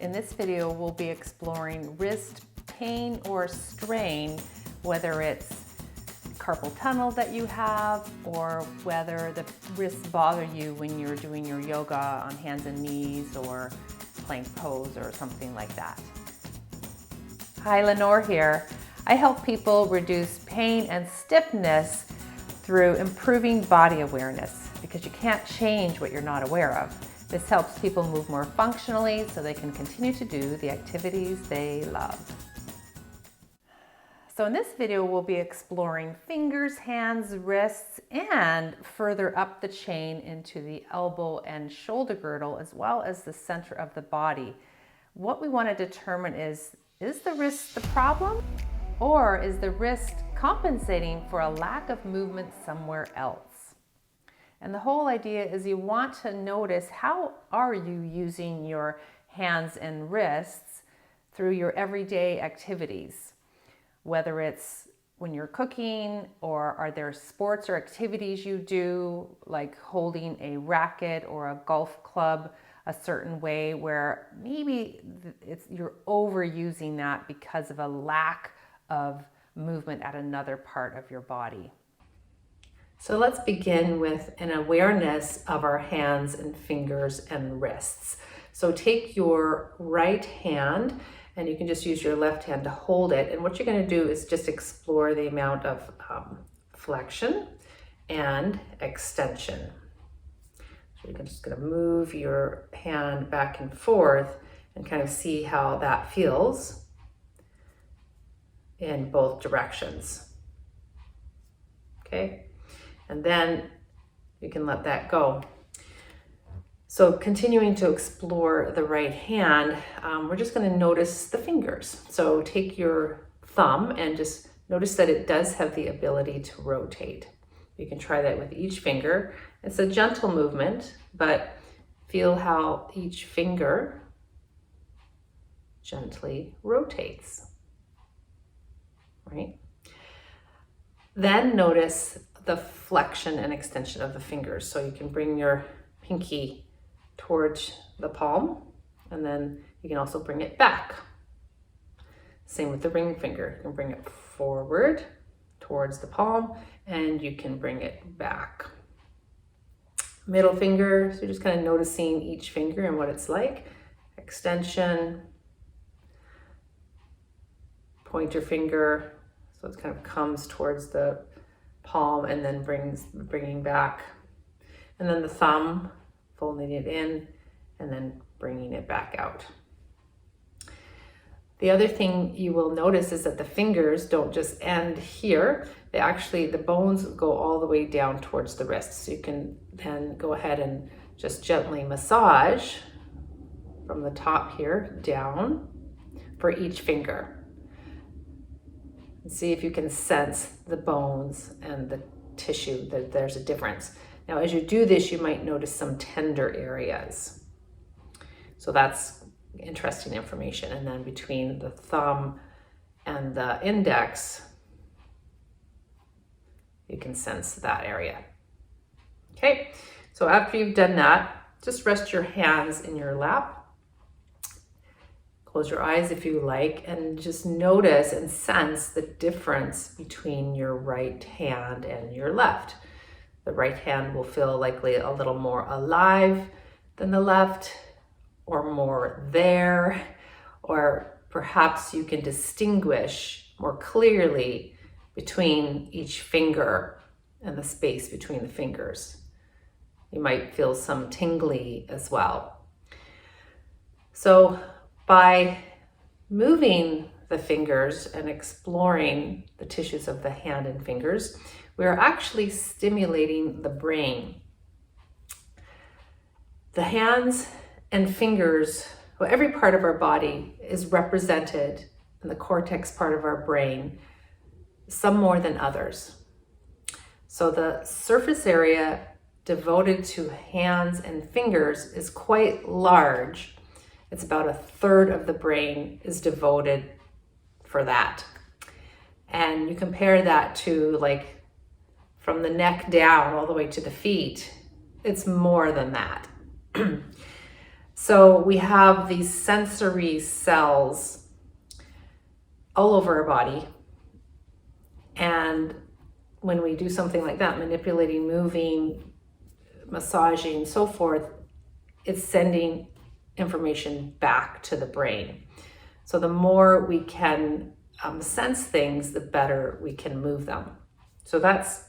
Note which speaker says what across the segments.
Speaker 1: In this video, we'll be exploring wrist pain or strain, whether it's carpal tunnel that you have or whether the wrists bother you when you're doing your yoga on hands and knees or plank pose or something like that. Hi, Lenore here. I help people reduce pain and stiffness through improving body awareness because you can't change what you're not aware of. This helps people move more functionally so they can continue to do the activities they love. So in this video, we'll be exploring fingers, hands, wrists, and further up the chain into the elbow and shoulder girdle, as well as the center of the body. What we want to determine is the wrist the problem, or is the wrist compensating for a lack of movement somewhere else? And the whole idea is you want to notice how are you using your hands and wrists through your everyday activities, whether it's when you're cooking or are there sports or activities you do like holding a racket or a golf club a certain way where maybe you're overusing that because of a lack of movement at another part of your body. So let's begin with an awareness of our hands and fingers and wrists. So take your right hand and you can just use your left hand to hold it. And what you're going to do is just explore the amount of flexion and extension. So you're just going to move your hand back and forth and kind of see how that feels in both directions. Okay. And then you can let that go. So continuing to explore the right hand, we're just going to notice the fingers. So take your thumb and just notice that it does have the ability to rotate. You can try that with each finger. It's a gentle movement, but feel how each finger gently rotates, right? Then notice the flexion and extension of the fingers. So you can bring your pinky towards the palm, and then you can also bring it back. Same with the ring finger. You can bring it forward towards the palm, and you can bring it back. Middle finger, so you're just kind of noticing each finger and what it's like. Extension. Pointer finger, so it kind of comes towards the palm and then bringing back. And then the thumb, folding it in and then bringing it back out. The other thing you will notice is that the fingers don't just end here. The bones go all the way down towards the wrists. So you can then go ahead and just gently massage from the top here down for each finger. And see if you can sense the bones and the tissue, that there's a difference. Now, as you do this, you might notice some tender areas. So that's interesting information. And then between the thumb and the index, you can sense that area. Okay, so after you've done that, just rest your hands in your lap. Close your eyes if you like, and just notice and sense the difference between your right hand and your left. The right hand will feel likely a little more alive than the left, or more there, or perhaps you can distinguish more clearly between each finger and the space between the fingers. You might feel some tingly as well. So by moving the fingers and exploring the tissues of the hand and fingers, we are actually stimulating the brain. The hands and fingers, well, every part of our body is represented in the cortex part of our brain, some more than others. So the surface area devoted to hands and fingers is quite large. It's about a third of the brain is devoted for that. And you compare that to like from the neck down all the way to the feet, it's more than that. So we have these sensory cells all over our body. And when we do something like that, manipulating, moving, massaging, so forth, it's sending information back to the brain. So the more we can sense things, the better we can move them. So that's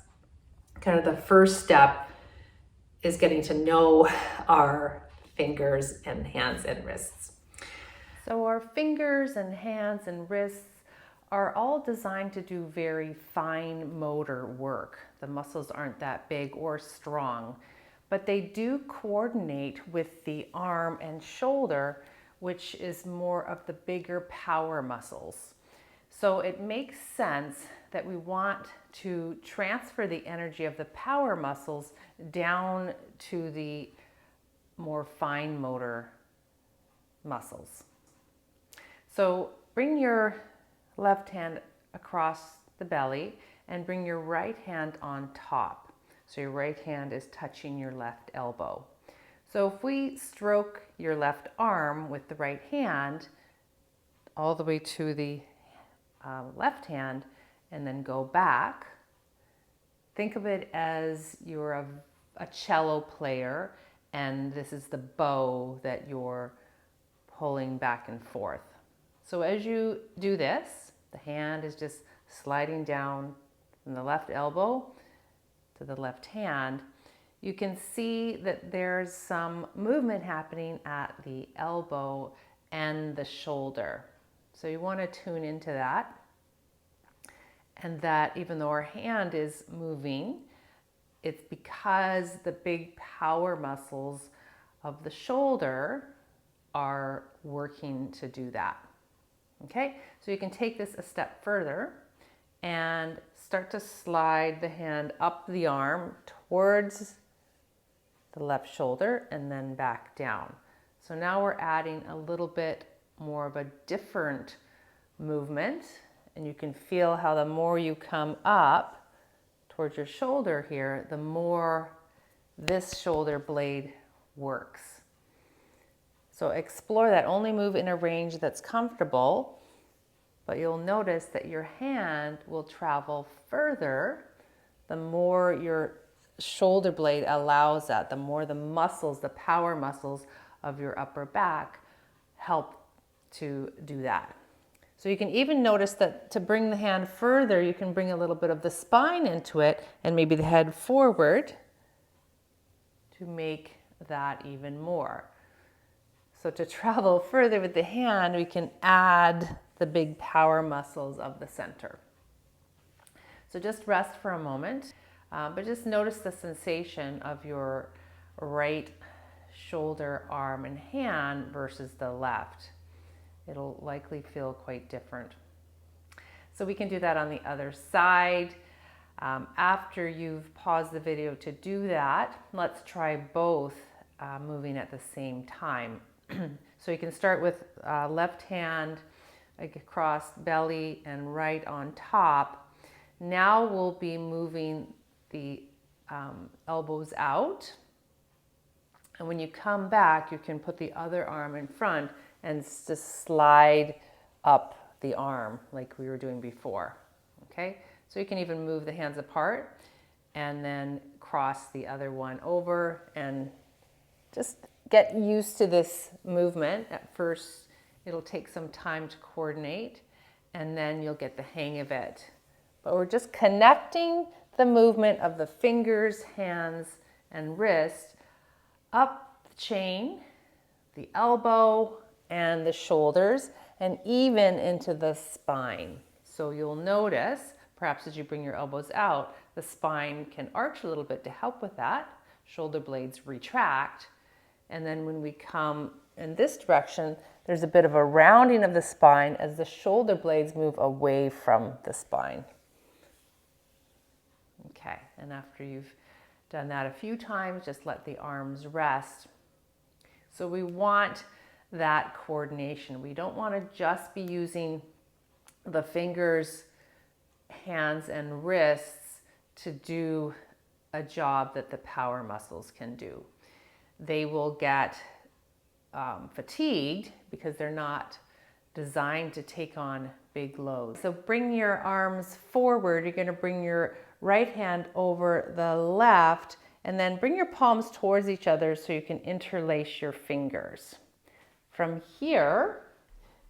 Speaker 1: kind of the first step, is getting to know our fingers and hands and wrists. So our fingers and hands and wrists are all designed to do very fine motor work. The muscles aren't that big or strong, but they do coordinate with the arm and shoulder, which is more of the bigger power muscles. So it makes sense that we want to transfer the energy of the power muscles down to the more fine motor muscles. So bring your left hand across the belly and bring your right hand on top. So your right hand is touching your left elbow. So if we stroke your left arm with the right hand all the way to the left hand and then go back, think of it as you're a cello player and this is the bow that you're pulling back and forth. So as you do this, the hand is just sliding down from the left elbow to the left hand. You can see that there's some movement happening at the elbow and the shoulder. So you want to tune into that. And that even though our hand is moving, it's because the big power muscles of the shoulder are working to do that. Okay, so you can take this a step further and start to slide the hand up the arm towards the left shoulder and then back down. So now we're adding a little bit more of a different movement, and you can feel how the more you come up towards your shoulder here, the more this shoulder blade works. So explore that. Only move in a range that's comfortable, but you'll notice that your hand will travel further the more your shoulder blade allows that, the more the muscles, the power muscles of your upper back help to do that. So you can even notice that to bring the hand further, you can bring a little bit of the spine into it and maybe the head forward to make that even more. So to travel further with the hand, we can add the big power muscles of the center. So just rest for a moment, but just notice the sensation of your right shoulder, arm, and hand versus the left. It'll likely feel quite different. So we can do that on the other side. After you've paused the video to do that, let's try both moving at the same time. So you can start with left hand across belly and right on top. Now we'll be moving the elbows out. And when you come back, you can put the other arm in front and just slide up the arm like we were doing before. Okay? So you can even move the hands apart and then cross the other one over and just get used to this movement. At first, it'll take some time to coordinate, and then you'll get the hang of it. But we're just connecting the movement of the fingers, hands, and wrist up the chain, the elbow, and the shoulders, and even into the spine. So you'll notice, perhaps as you bring your elbows out, the spine can arch a little bit to help with that. Shoulder blades retract. And then when we come in this direction, there's a bit of a rounding of the spine as the shoulder blades move away from the spine. Okay, and after you've done that a few times, just let the arms rest. So we want that coordination. We don't want to just be using the fingers, hands, and wrists to do a job that the power muscles can do. They will get fatigued because they're not designed to take on big loads. So bring your arms forward. You're going to bring your right hand over the left, and then bring your palms towards each other so you can interlace your fingers. From here,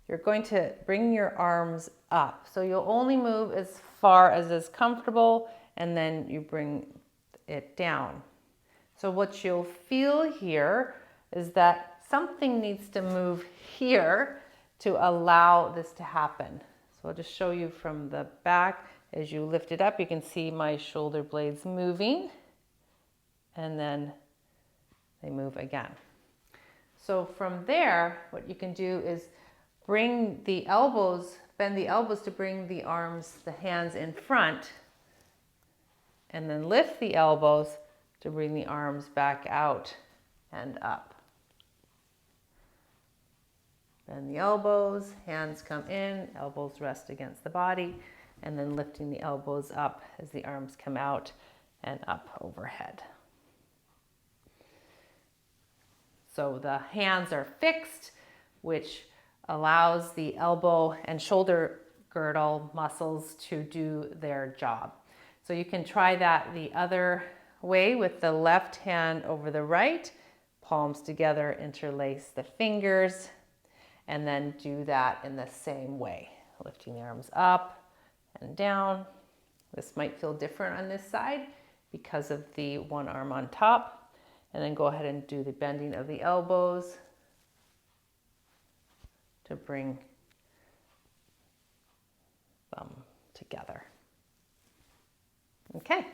Speaker 1: you're going to bring your arms up. So you'll only move as far as is comfortable, and then you bring it down. So what you'll feel here is that something needs to move here to allow this to happen. So I'll just show you from the back. As you lift it up, you can see my shoulder blades moving, and then they move again. So from there, what you can do is bring the elbows, bend the elbows to bring the arms, the hands in front, and then lift the elbows to bring the arms back out and up. Bend the elbows, hands come in, elbows rest against the body, and then lifting the elbows up as the arms come out and up overhead. So the hands are fixed, which allows the elbow and shoulder girdle muscles to do their job. So you can try that the other way with the left hand over the right, palms together, interlace the fingers, and then do that in the same way, lifting the arms up and down. This might feel different on this side because of the one arm on top. And then go ahead and do the bending of the elbows to bring them together. Okay.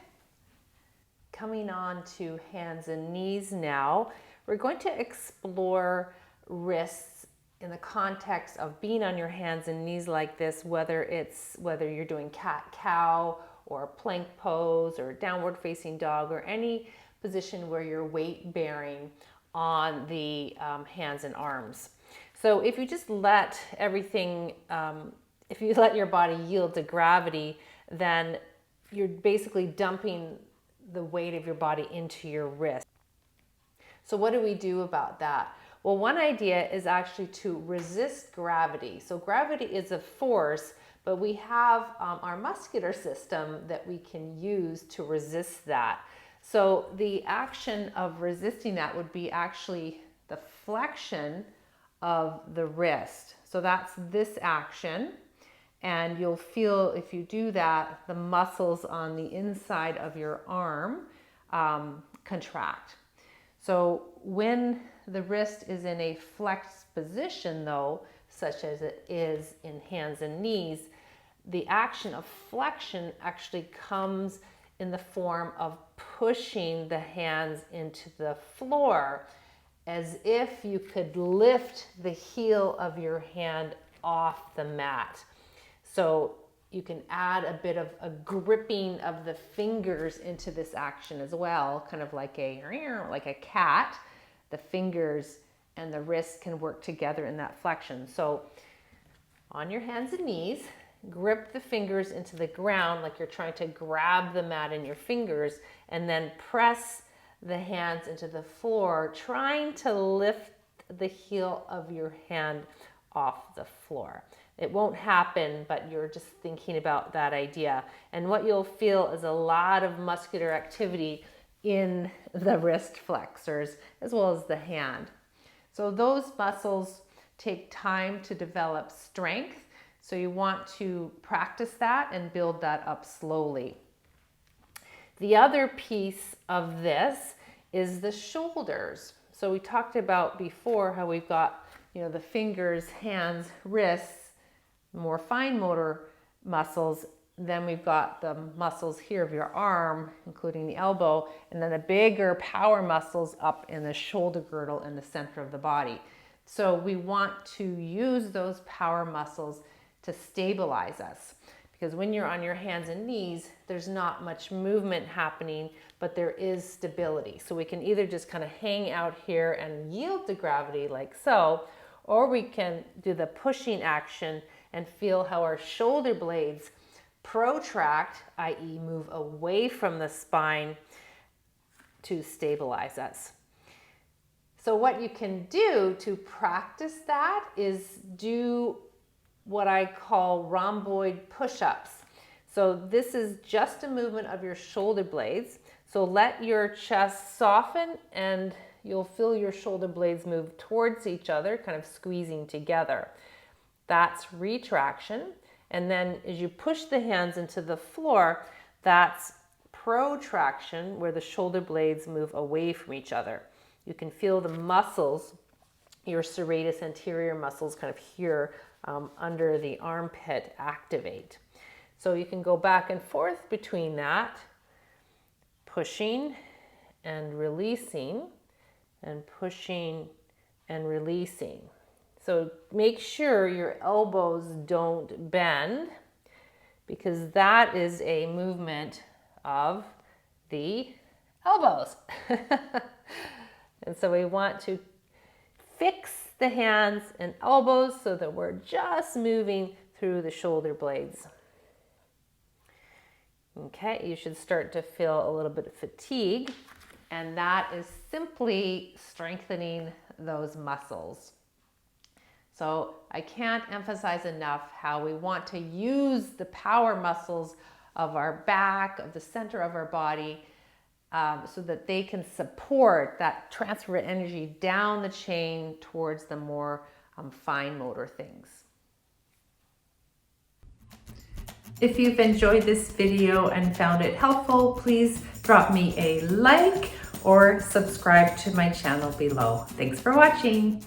Speaker 1: Coming on to hands and knees now, we're going to explore wrists in the context of being on your hands and knees like this, whether you're doing cat-cow or plank pose or downward facing dog or any position where you're weight bearing on the hands and arms. So if you just let everything, if you let your body yield to gravity, then you're basically dumping the weight of your body into your wrist. So what do we do about that? Well, one idea is actually to resist gravity. So gravity is a force, but we have our muscular system that we can use to resist that. So the action of resisting that would be actually the flexion of the wrist. So that's this action. And you'll feel, if you do that, the muscles on the inside of your arm contract. So when the wrist is in a flexed position, though, such as it is in hands and knees, the action of flexion actually comes in the form of pushing the hands into the floor, as if you could lift the heel of your hand off the mat. So you can add a bit of a gripping of the fingers into this action as well, kind of like a cat. The fingers and the wrists can work together in that flexion. So on your hands and knees, grip the fingers into the ground like you're trying to grab the mat in your fingers, and then press the hands into the floor, trying to lift the heel of your hand off the floor. It won't happen, but you're just thinking about that idea. And what you'll feel is a lot of muscular activity in the wrist flexors as well as the hand. So those muscles take time to develop strength. So you want to practice that and build that up slowly. The other piece of this is the shoulders. So we talked about before how we've got, the fingers, hands, wrists, more fine motor muscles. Then we've got the muscles here of your arm, including the elbow, and then the bigger power muscles up in the shoulder girdle in the center of the body. So we want to use those power muscles to stabilize us. Because when you're on your hands and knees, there's not much movement happening, but there is stability. So we can either just kind of hang out here and yield to gravity like so, or we can do the pushing action and feel how our shoulder blades protract, i.e. move away from the spine to stabilize us. So what you can do to practice that is do what I call rhomboid push-ups. So this is just a movement of your shoulder blades. So let your chest soften and you'll feel your shoulder blades move towards each other, kind of squeezing together. That's retraction. And then as you push the hands into the floor, that's protraction, where the shoulder blades move away from each other. You can feel the muscles, your serratus anterior muscles kind of here under the armpit activate. So you can go back and forth between that, pushing and releasing, and pushing and releasing. So make sure your elbows don't bend, because that is a movement of the elbows. And so we want to fix the hands and elbows so that we're just moving through the shoulder blades. Okay, you should start to feel a little bit of fatigue, and that is simply strengthening those muscles. So I can't emphasize enough how we want to use the power muscles of our back, of the center of our body, so that they can support that transfer of energy down the chain towards the more fine motor things. If you've enjoyed this video and found it helpful, please drop me a like or subscribe to my channel below. Thanks for watching.